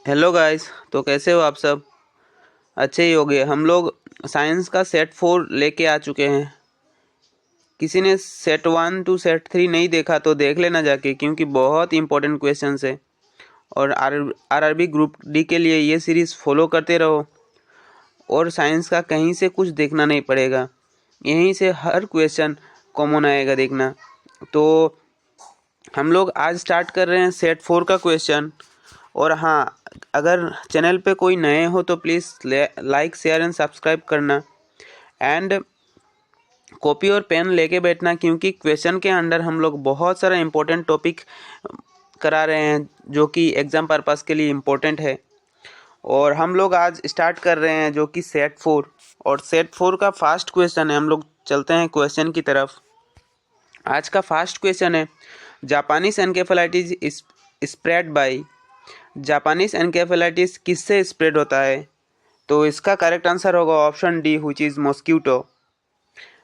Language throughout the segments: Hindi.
Hello guys. तो कैसे हो आप सब? अच्छे ही होंगे। हम लोग साइंस का सेट 4 लेके आ चुके हैं। किसी ने सेट 1 टू सेट 3 नहीं देखा तो देख लेना जाके, क्योंकि बहुत इंपॉर्टेंट क्वेश्चंस है। और आरआरबी ग्रुप डी के लिए ये सीरीज़ फॉलो करते रहो और साइंस का कहीं से कुछ देखना नहीं पड़ेगा। यहीं से हर क्वेश्चन कॉमन आएगा देखना। तो हम लोग आज स्टार्ट कर रहे हैं सेट 4 का क्वेश्चन। और हाँ, अगर चैनल पे कोई नए हो तो please like share and subscribe करना। एंड कॉपी और पेन लेके बैठना, क्योंकि क्वेश्चन के अंदर हम लोग बहुत सारा इंपॉर्टेंट टॉपिक करा रहे हैं जो कि एग्ज़ाम पर्पस के लिए इम्पोर्टेंट है। और हम लोग आज स्टार्ट कर रहे हैं जो कि सेट 4। और सेट 4 का फर्स्ट क्वेश्चन है। हम लोग चलते हैं क्वेश्चन की तरफ। आज का फर्स्ट क्वेश्चन है, Japanese encephalitis spread by. Japanese encephalitis किससे स्प्रेड होता है? तो इसका करेक्ट आंसर होगा option D, which is mosquito.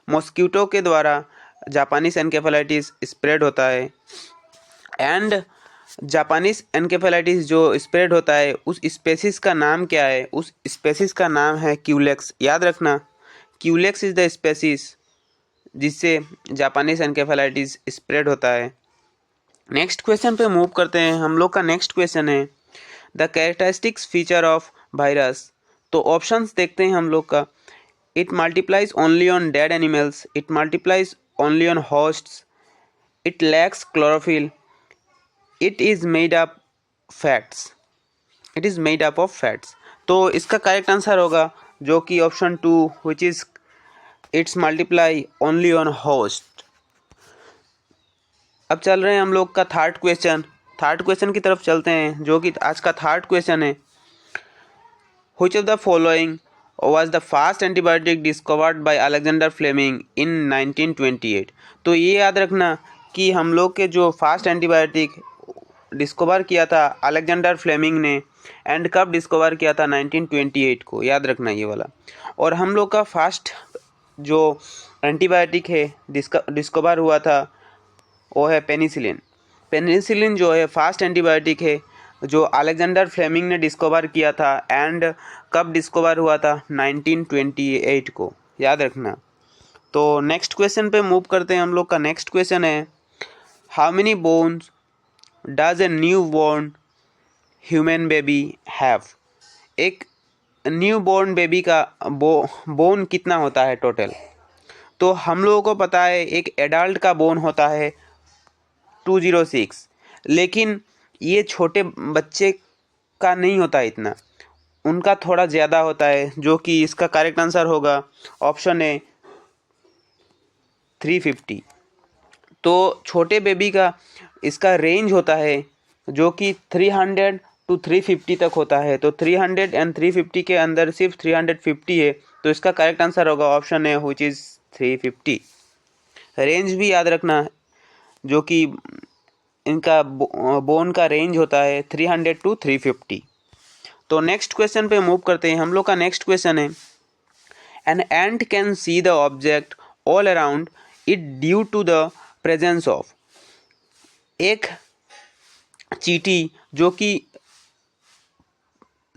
Mosquito के द्वारा जापानीज एनकेफेलाइटिस स्प्रेड होता है। एंड जापानीज एनकेफेलाइटिस जो स्प्रेड होता है उस स्पेसिस का नाम क्या है? उस स्पेसिस का नाम है क्यूलेक्स। याद रखना, क्यूलेक्स इज़ द स्पेसिस जिससे जापानीज एनकेफेलाइटिस स्प्रेड होता है। नेक्स्ट क्वेश्चन पे मूव करते हैं। हम लोग का नेक्स्ट क्वेश्चन है, the characteristics feature of virus. तो ऑप्शंस देखते हैं हम लोग का। It multiplies only on dead animals, it multiplies only on hosts, it lacks chlorophyll, it is made up fats, it is made up of fats. तो इसका करेक्ट आंसर होगा जो कि option 2, which is it's multiply only on host. अब चल रहे हैं हम लोग का थर्ड क्वेश्चन। थर्ड क्वेश्चन की तरफ चलते हैं जो कि आज का थर्ड क्वेश्चन है, Which of the following was the first antibiotic discovered by Alexander Fleming in 1928? तो ये याद रखना कि हम लोग के जो फास्ट एंटीबायोटिक डिस्कवर किया था अलेक्जेंडर फ्लेमिंग ने, एंड कब डिस्कवर किया था? 1928 को। याद रखना ये वाला। और हम लोग का फास्ट जो एंटीबायोटिक है डिस्कवर हुआ था वो है पेनिसिलिन। पेनिसिलिन जो है फास्ट एंटीबायोटिक है जो अलेक्जेंडर फ्लेमिंग ने डिस्कवर किया था। एंड कब डिस्कवर हुआ था? 1928 को। याद रखना। तो नेक्स्ट क्वेश्चन पे मूव करते हैं। हम लोग का नेक्स्ट क्वेश्चन है, how many bones does a new born human baby have? एक न्यू बॉर्न बेबी का बोन कितना होता है टोटल? तो हम लोगों को पता है एक एडल्ट का बोन होता है 206, लेकिन ये छोटे बच्चे का नहीं होता इतना, उनका थोड़ा ज़्यादा होता है, जो कि इसका करेक्ट आंसर होगा ऑप्शन ए 350। तो छोटे बेबी का इसका रेंज होता है जो कि 300 टू 350 तक होता है। तो 300 एंड 350 के अंदर सिर्फ 350 है, तो इसका करेक्ट आंसर होगा option A, which is 350। Range भी याद रखना, जो कि इनका बोन का रेंज होता है 300 टू 350। तो नेक्स्ट क्वेश्चन पे मूव करते हैं। हम लोग का नेक्स्ट क्वेश्चन है, an ant can see the object all around it due to the presence of. एक चींटी जो कि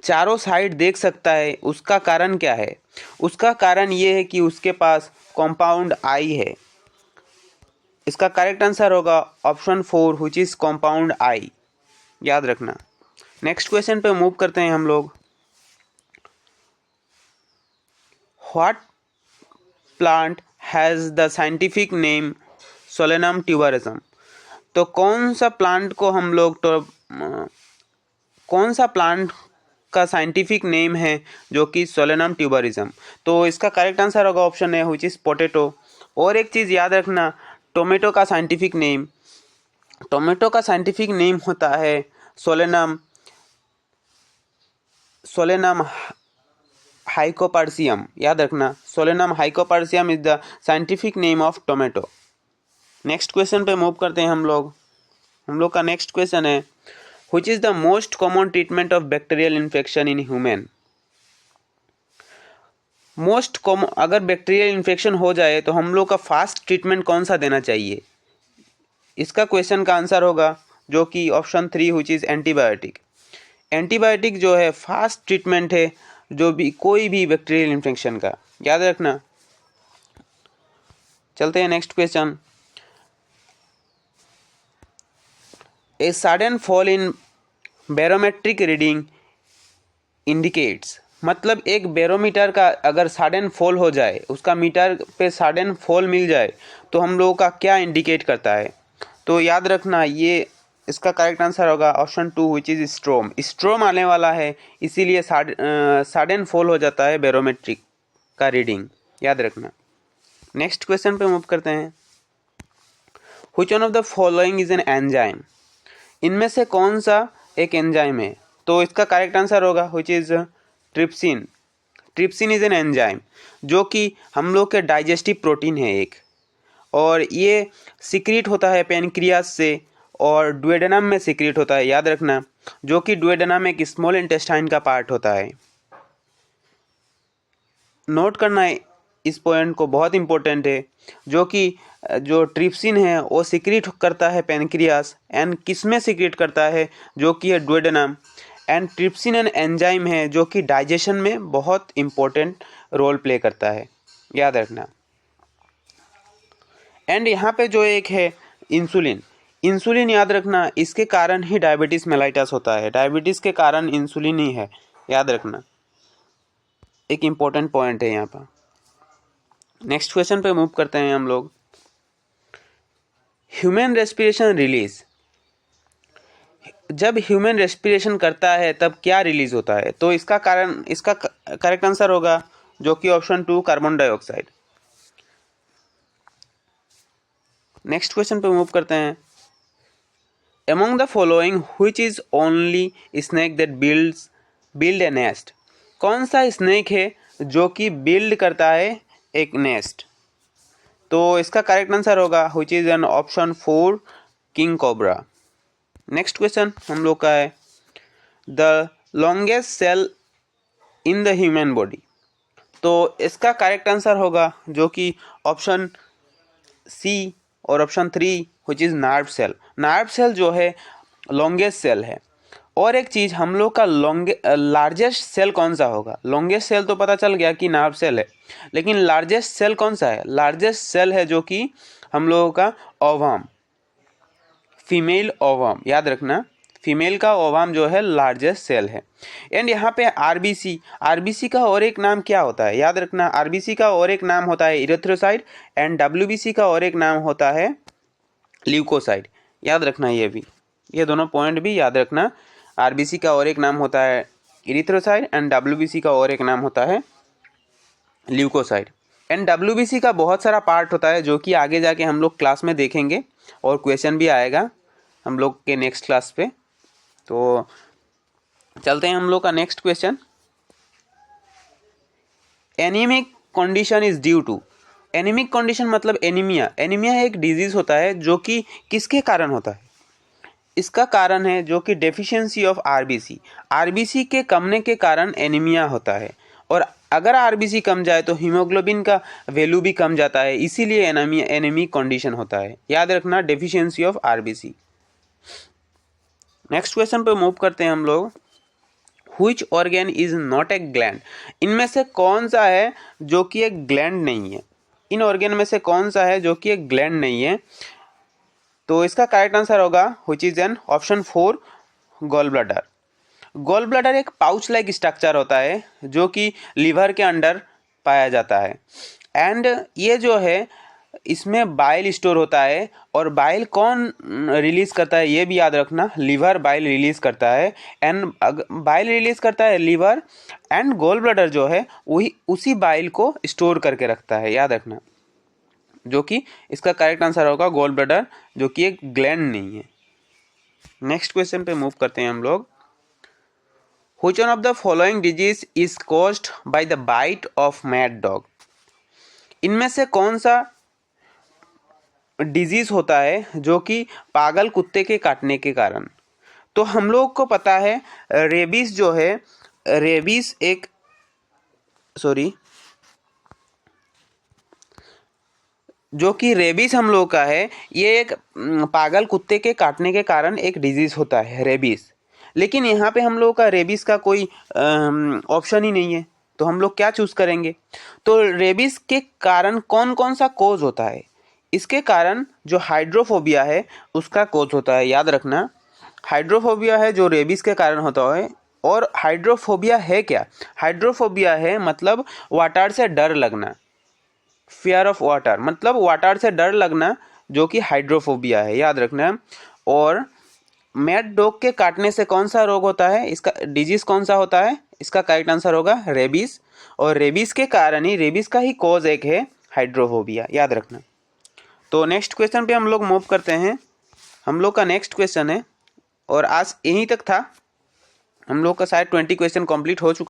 चारों साइड देख सकता है, उसका कारण क्या है? उसका कारण ये है कि उसके पास कॉम्पाउंड आई है। इसका करेक्ट आंसर होगा ऑप्शन 4, व्हिच इज कॉम्पाउंड आई। याद रखना। नेक्स्ट क्वेश्चन पे मूव करते हैं हम लोग। What plant has the scientific name Solanum ट्यूबरसम? तो कौन सा प्लांट को हम लोग कौन सा प्लांट का साइंटिफिक नेम है जो कि सोलेनम ट्यूबरसम? तो इसका करेक्ट आंसर होगा ऑप्शन है, व्हिच इज पोटैटो। और एक चीज़ याद रखना, टोमेटो का साइंटिफिक नेम होता है सोलेनम हाइकोपर्सियम। याद रखना, solanum lycopersicum is the scientific name of tomato. Next question पे मूव करते हैं हम लोग का नेक्स्ट क्वेश्चन है, which is the most common treatment of bacterial infection in human? Most common, अगर बैक्टीरियल इन्फेक्शन हो जाए तो हम लोग का फास्ट ट्रीटमेंट कौन सा देना चाहिए? इसका क्वेश्चन का आंसर होगा जो कि option 3, which is antibiotic. Antibiotic जो है फास्ट ट्रीटमेंट है जो भी कोई भी बैक्टीरियल इन्फेक्शन का, याद रखना। चलते हैं next question. A sudden fall in barometric reading indicates, मतलब एक बैरोमीटर का अगर सडन फॉल हो जाए, उसका मीटर पे सडन फॉल मिल जाए तो हम लोगों का क्या इंडिकेट करता है? तो याद रखना ये इसका करेक्ट आंसर होगा ऑप्शन 2 विच इज स्ट्रोम। स्ट्रोम आने वाला है इसीलिए सडन फॉल हो जाता है बैरोमेट्रिक का रीडिंग, याद रखना। नेक्स्ट क्वेश्चन पे मूव करते हैं। Which one of the following is an enzyme, इनमें से कौन सा एक एंजाइम है? तो इसका करेक्ट आंसर होगा which is trypsin. Trypsin is an enzyme जो कि हम लोग के डाइजेस्टिव प्रोटीन है एक, और ये सिक्रीट होता है पेनक्रियास से और डुओडेनम में सिक्रीट होता है, याद रखना, जो कि डुओडेनम एक स्मॉल इंटेस्टाइन का पार्ट होता है। नोट करना है इस पॉइंट को, बहुत इंपॉर्टेंट है, जो कि जो ट्रिप्सिन है वो सिक्रीट करता है पेनक्रियास, एंड किस में सिक्रीट करता है? जो कि है duodenum. And trypsin an enzyme है जो कि डाइजेशन में बहुत इंपॉर्टेंट रोल प्ले करता है, याद रखना। एंड यहाँ पे जो एक है इंसुलिन, इंसुलिन याद रखना, इसके कारण ही डायबिटीज़ मेलाइटस होता है, डायबिटीज़ के कारण इंसुलिन ही है, याद रखना, एक इम्पोर्टेंट पॉइंट है यहाँ पर। नेक्स्ट क्वेश्चन पे मूव करते हैं हम लोग। ह्यूमन रेस्पिरेशन रिलीज, जब ह्यूमन रेस्पिरेशन करता है तब क्या रिलीज होता है? तो इसका कारण, इसका करेक्ट आंसर होगा जो कि option 2 carbon dioxide. Next question पे मूव करते हैं। Among the following which is only snake that build a nest, कौन सा स्नेक है जो कि बिल्ड करता है एक नेस्ट? तो इसका करेक्ट आंसर होगा which is an option 4 king cobra. Next question हम लोग का है the longest cell in the human body, तो इसका करेक्ट आंसर होगा जो कि ऑप्शन सी और option 3 which is nerve cell. Nerve cell जो है लॉन्गेस्ट सेल है। और एक चीज़, हम लोग का लार्जेस्ट सेल कौन सा होगा? लॉन्गेस्ट सेल तो पता चल गया कि नर्व सेल है, लेकिन लार्जेस्ट सेल कौन सा है? लार्जेस्ट सेल है जो कि हम लोगों का ओवम, फीमेल ओवम, याद रखना, फीमेल का ओवम जो है लार्जेस्ट सेल है। एंड यहाँ पे आरबीसी, आरबीसी का और एक नाम क्या होता है? याद रखना, आरबीसी का और एक नाम होता है इरिथ्रोसाइट, एंड डब्ल्यूबीसी का और एक नाम होता है ल्यूकोसाइट, याद रखना ये भी, ये दोनों पॉइंट भी याद रखना। आरबीसी का और एक नाम होता है इरिथ्रोसाइट एंड डब्ल्यूबीसी का और एक नाम होता है ल्यूकोसाइट। एंड डब्ल्यूबीसी का बहुत सारा पार्ट होता है जो कि आगे जाके हम लोग क्लास में देखेंगे और क्वेश्चन भी आएगा हम लोग के नेक्स्ट क्लास पे। तो चलते हैं हम लोग का next question. Anaemic condition is due to, anaemic condition मतलब एनीमिया, एनीमिया एक डिजीज होता है जो कि किसके कारण होता है? इसका कारण है जो कि डेफिशिएंसी ऑफ आरबीसी, आरबीसी के कमने के कारण एनीमिया होता है। और अगर आरबीसी कम जाए तो हीमोग्लोबिन का वैल्यू भी कम जाता है, इसीलिए एनीमिक कंडीशन होता है, याद रखना, deficiency of RBC. Next question पे मूव करते हैं हम लोग। Which organ is not a gland, इनमें से कौन सा है जो कि एक ग्लैंड नहीं है? इन ऑर्गन में से कौन सा है जो कि एक ग्लैंड नहीं है? तो इसका करेक्ट आंसर होगा which is an option 4 gall bladder. Gall bladder एक पाउच लाइक स्ट्रक्चर होता है जो कि लीवर के अंडर पाया जाता है। एंड ये जो है इसमें बाइल स्टोर होता है, और बाइल कौन रिलीज करता है ये भी याद रखना, लीवर बाइल रिलीज करता है। एंड बाइल रिलीज करता है लीवर, एंड गॉल ब्लैडर जो है वही उसी बाइल को स्टोर करके रखता है, याद रखना, जो कि इसका करेक्ट आंसर होगा गॉल ब्लैडर, जो कि एक ग्लैंड नहीं है। नेक्स्ट क्वेश्चन पे मूव करते हैं हम लोग। Which one of the following disease is caused by the bite of mad dog, इनमें से कौन सा डिजीज होता है जो कि पागल कुत्ते के काटने के कारण? तो हम लोग को पता है रेबीज जो है, रेबीज एक जो कि रेबीज हम लोग का है, ये एक पागल कुत्ते के काटने के कारण एक डिजीज होता है रेबीज। लेकिन यहाँ पे हम लोगों का रेबीज का कोई ऑप्शन ही नहीं है, तो हम लोग क्या चूज करेंगे? तो रेबीज के कारण कौन कौन सा कोज होता है? इसके कारण जो हाइड्रोफोबिया है उसका कोज होता है, याद रखना। हाइड्रोफोबिया है जो रेबीज के कारण होता है। और हाइड्रोफोबिया है क्या? हाइड्रोफोबिया है मतलब वाटर से डर लगना, फियर ऑफ वाटर, मतलब वाटर से डर लगना, जो कि हाइड्रोफोबिया है, याद रखना। और मैड डॉग के काटने से कौन सा रोग होता है, इसका डिजीज कौन सा होता है? इसका करेक्ट आंसर होगा रेबीज। और रेबीज के कारण ही, रेबीज का ही कॉज एक है हाइड्रोफोबिया, याद रखना। तो नेक्स्ट क्वेश्चन पे हम लोग मूव करते हैं। हम लोग का नेक्स्ट क्वेश्चन है, और आज यहीं तक था। हम लोग का शायद 20 क्वेश्चन कंप्लीट हो चुका